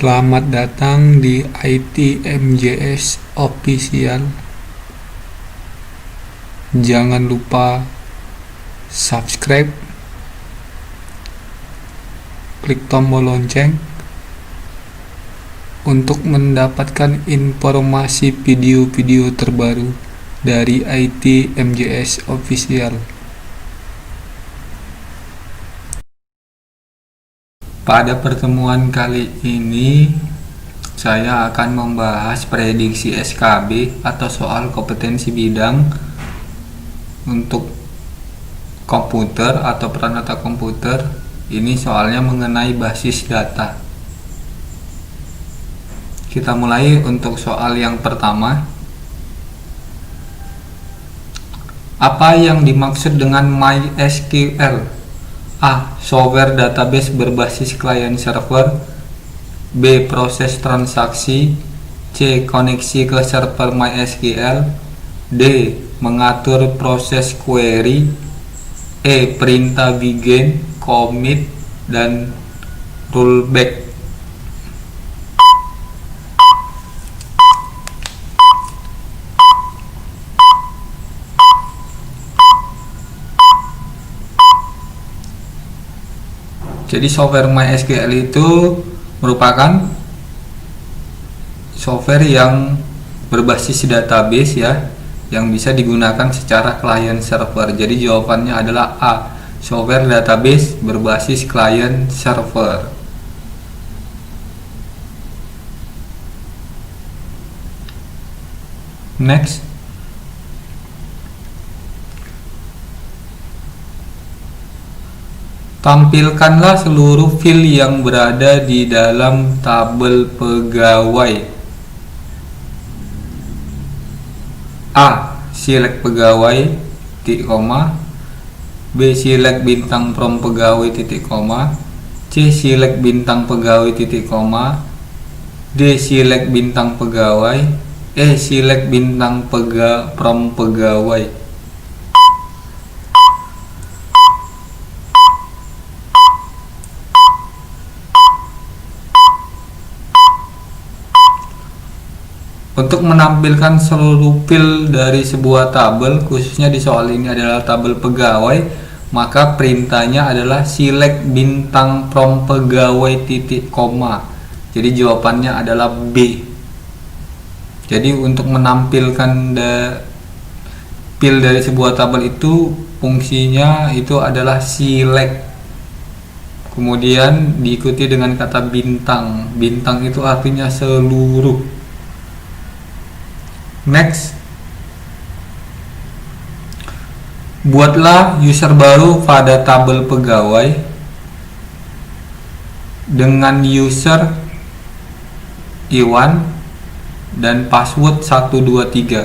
Selamat datang di ITMJS Official. Jangan lupa subscribe, klik tombol lonceng untuk mendapatkan informasi video-video terbaru dari ITMJS Official. Pada pertemuan kali ini, saya akan membahas prediksi SKB atau soal kompetensi bidang untuk komputer atau peralatan komputer. Ini soalnya mengenai basis data. Kita mulai untuk soal yang pertama. Apa yang dimaksud dengan MySQL? A. Software database berbasis client server. B. Proses transaksi. C. Koneksi ke server MySQL. D. Mengatur proses query. E. Perintah begin, commit, dan rollback. Jadi software MySQL itu merupakan software yang berbasis database ya, yang bisa digunakan secara client server. Jadi jawabannya adalah A. Software database berbasis client server. Next. Tampilkanlah seluruh file yang berada di dalam tabel pegawai. A. Select pegawai, titik koma. B. Select bintang from pegawai, titik koma. C. Select bintang pegawai, titik koma. D. Select bintang pegawai. E. Select bintang from pegawai. Untuk menampilkan seluruh file dari sebuah tabel, khususnya di soal ini adalah tabel pegawai, maka perintahnya adalah select bintang from pegawai, titik koma. Jadi jawabannya adalah B. Jadi untuk menampilkan file dari sebuah tabel itu, fungsinya itu adalah select. Kemudian diikuti dengan kata bintang. Bintang itu artinya seluruh. Next. Buatlah user baru pada tabel pegawai dengan user Iwan dan password 123.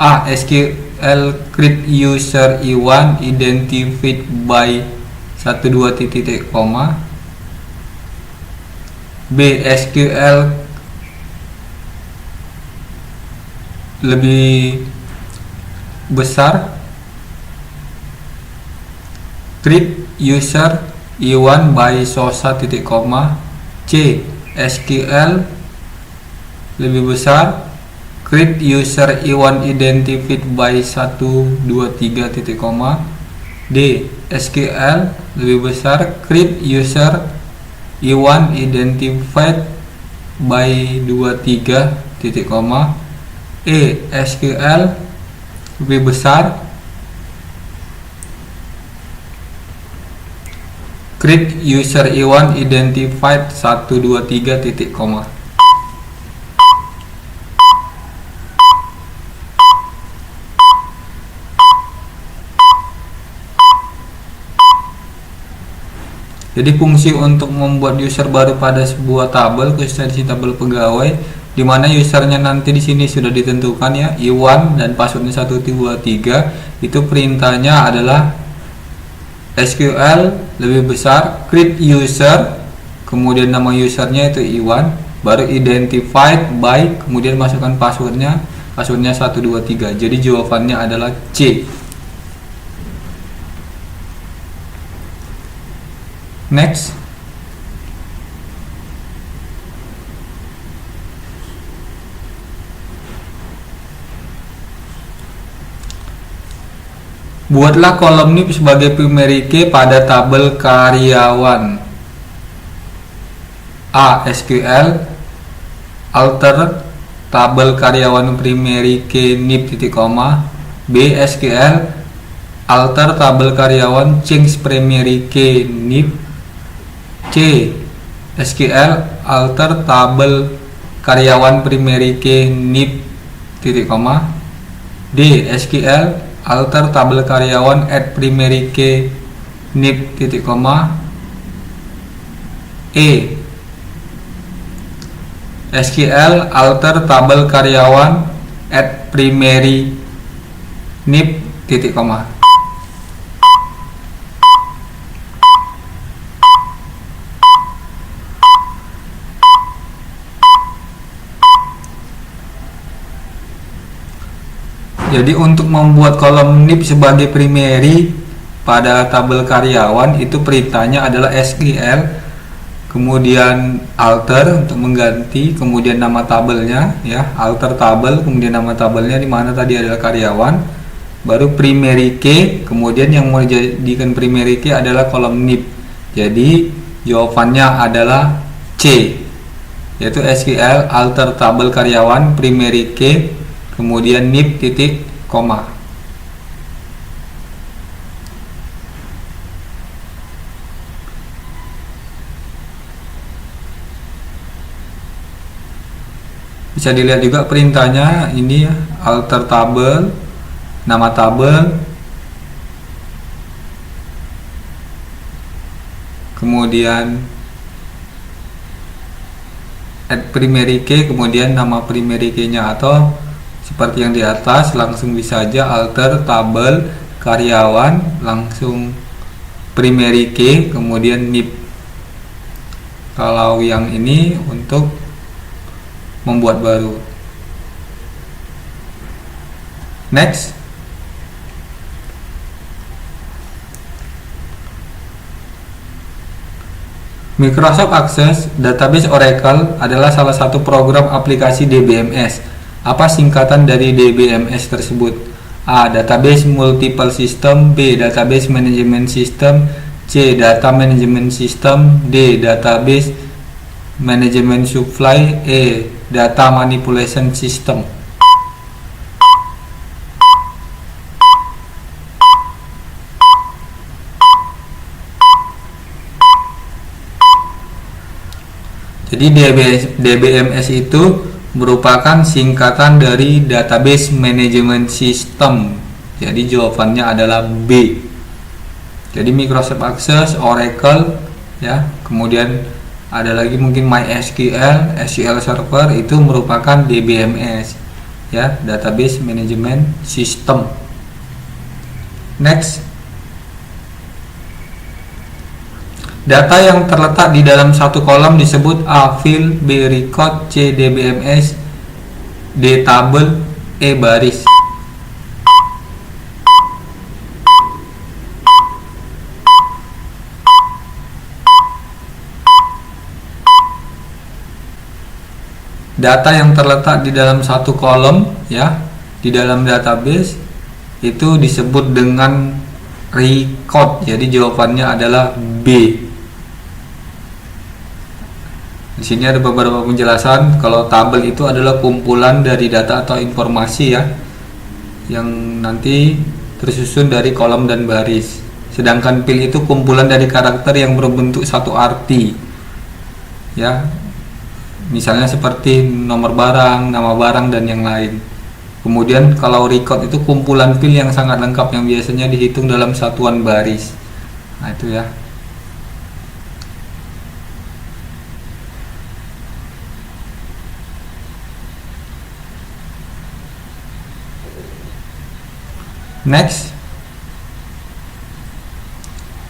A. SQL create user Iwan identified by 12 titik koma. B. SQL lebih besar create user Iwan by Sosa titik koma. C. SQL lebih besar create user Iwan identified by 123 titik koma. D. SQL lebih besar create user Iwan identified by 23 titik koma. E. SQL lebih besar create user Iwan identified 123 titik koma. Jadi fungsi untuk membuat user baru pada sebuah tabel, khususnya di tabel pegawai, di mana usernya nanti di sini sudah ditentukan ya, Iwan dan passwordnya 123. Itu perintahnya adalah SQL lebih besar create user, kemudian nama usernya itu Iwan, baru identified by, kemudian masukkan passwordnya 123. Jadi jawabannya adalah C. Next. Buatlah kolom NIP sebagai primary key pada tabel karyawan. A. SQL alter tabel karyawan primary key NIP titik koma. B. SQL alter tabel karyawan change primary key NIP. C. SQL alter tabel karyawan primary key NIP titik koma. D. SQL alter tabel karyawan add primary key NIP titik koma. E. SQL alter tabel karyawan add primary NIP titik koma. Jadi untuk membuat kolom NIP sebagai primary pada tabel karyawan itu perintahnya adalah SQL, kemudian alter untuk mengganti, kemudian nama tabelnya ya, alter tabel, kemudian nama tabelnya di mana tadi adalah karyawan, baru primary key, kemudian yang mau dijadikan primary key adalah kolom NIP. Jadi jawabannya adalah C, yaitu SQL alter tabel karyawan primary key kemudian NIP titik koma. Bisa dilihat juga perintahnya ini ya, alter tabel, nama tabel, kemudian add primary key, kemudian nama primary key-nya, atau seperti yang di atas langsung bisa saja alter tabel karyawan langsung primary key kemudian NIP. Kalau yang ini untuk membuat baru. Next. Microsoft Access Database Oracle adalah salah satu program aplikasi DBMS. Apa singkatan dari DBMS tersebut? A. Database Multiple System. B. Database Management System. C. Data Management System. D. Database Management Supply. E. Data Manipulation System. Jadi DBMS itu merupakan singkatan dari Database Management System. Jadi jawabannya adalah B. Jadi Microsoft Access, Oracle ya, kemudian ada lagi mungkin MySQL, SQL Server itu merupakan DBMS ya, Database Management System. Next. Data yang terletak di dalam satu kolom disebut A. Field, B. Record, C. DBMS, D. Tabel, E. Baris. Data yang terletak di dalam satu kolom ya, di dalam database itu disebut dengan record. Jadi jawabannya adalah B. Di sini ada beberapa penjelasan. Kalau tabel itu adalah kumpulan dari data atau informasi ya, yang nanti tersusun dari kolom dan baris. Sedangkan field itu kumpulan dari karakter yang berbentuk satu arti. Ya. Misalnya seperti nomor barang, nama barang dan yang lain. Kemudian kalau record itu kumpulan field yang sangat lengkap yang biasanya dihitung dalam satuan baris. Nah, itu ya. Next,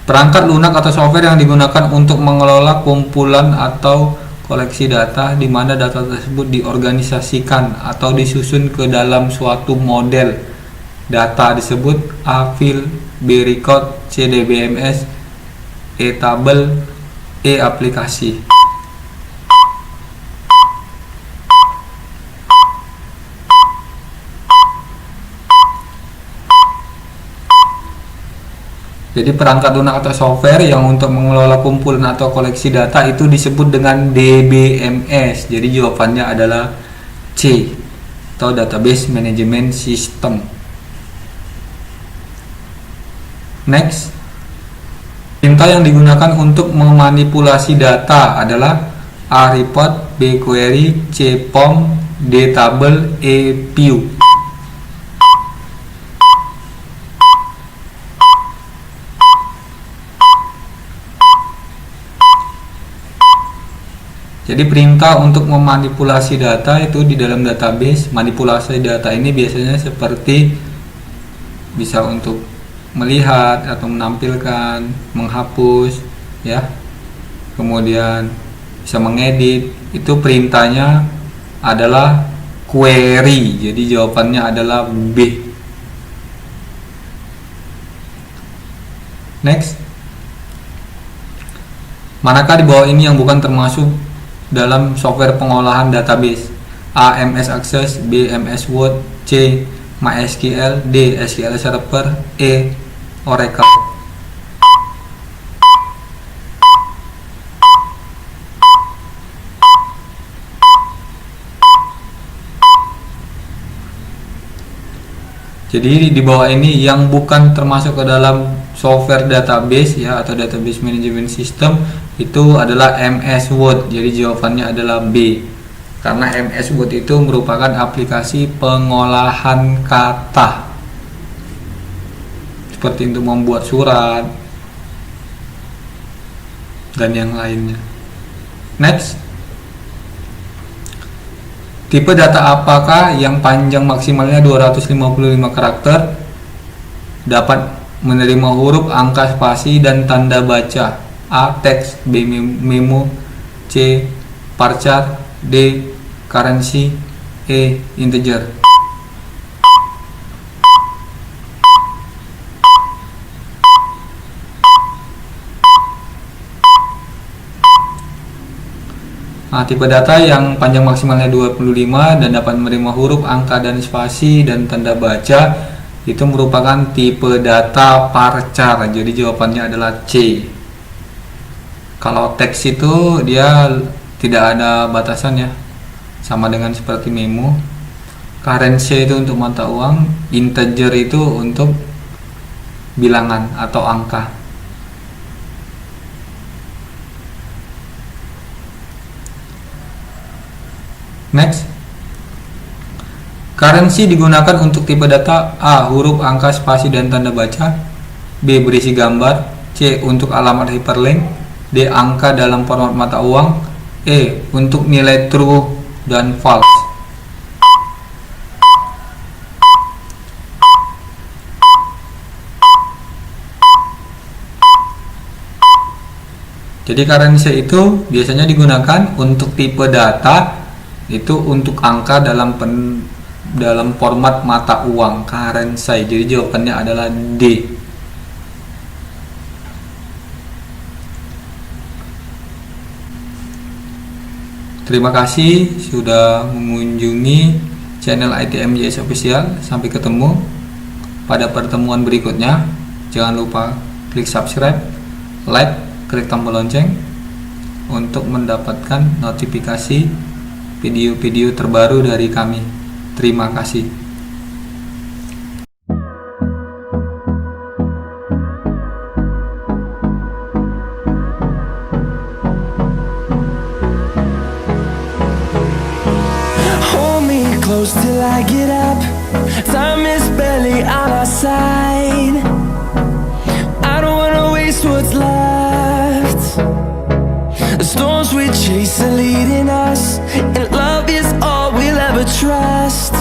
perangkat lunak atau software yang digunakan untuk mengelola kumpulan atau koleksi data, di mana data tersebut diorganisasikan atau disusun ke dalam suatu model data disebut A. Field, B. Record, C. DBMS, E. Tabel, E. Aplikasi. Jadi perangkat lunak atau software yang untuk mengelola kumpulan atau koleksi data itu disebut dengan DBMS. Jadi jawabannya adalah C, atau Database Management System. Next, perintah yang digunakan untuk memanipulasi data adalah A. Report, B. Query, C. Form, D. Table, E. View. Jadi perintah untuk memanipulasi data itu di dalam database, manipulasi data ini biasanya seperti bisa untuk melihat atau menampilkan, menghapus, ya. Kemudian bisa mengedit. Itu perintahnya adalah query. Jadi jawabannya adalah B. Next. Manakah di bawah ini yang bukan termasuk dalam software pengolahan database? A. MS Access, B. MS Word, C. MySQL, D. SQL Server, E. Oracle. Jadi di bawah ini yang bukan termasuk ke dalam software database ya atau database management system itu adalah MS Word. Jadi jawabannya adalah B. Karena MS Word itu merupakan aplikasi pengolahan kata. Seperti untuk membuat surat dan yang lainnya. Next. Tipe data apakah yang panjang maksimalnya 255 karakter, dapat menerima huruf, angka, spasi, dan tanda baca? A. Teks, B. Memo, C. Varchar, D. Currency, E. Integer. Nah, tipe data yang panjang maksimalnya 25 dan dapat menerima huruf, angka, dan spasi dan tanda baca itu merupakan tipe data varchar. Jadi jawabannya adalah C. Kalau teks itu dia tidak ada batasannya, sama dengan seperti memo. Currency itu untuk mata uang, integer itu untuk bilangan atau angka. Next. Currency digunakan untuk tipe data A. Huruf, angka, spasi, dan tanda baca, B. Berisi gambar, C. Untuk alamat hyperlink, D. Angka dalam format mata uang, E. Untuk nilai true dan false. Jadi currency itu biasanya digunakan untuk tipe data itu untuk angka dalam format mata uang, currency. Jadi jawabannya adalah D. Terima kasih sudah mengunjungi channel ITMJS Official. Sampai ketemu pada pertemuan berikutnya. Jangan lupa klik subscribe, like, klik tombol lonceng untuk mendapatkan notifikasi video-video terbaru dari kami. Terima kasih. Hold me close till I get up. Time is barely on our side. I don't wanna waste what's left. The storms we chase are leading us, and love is all we'll ever trust.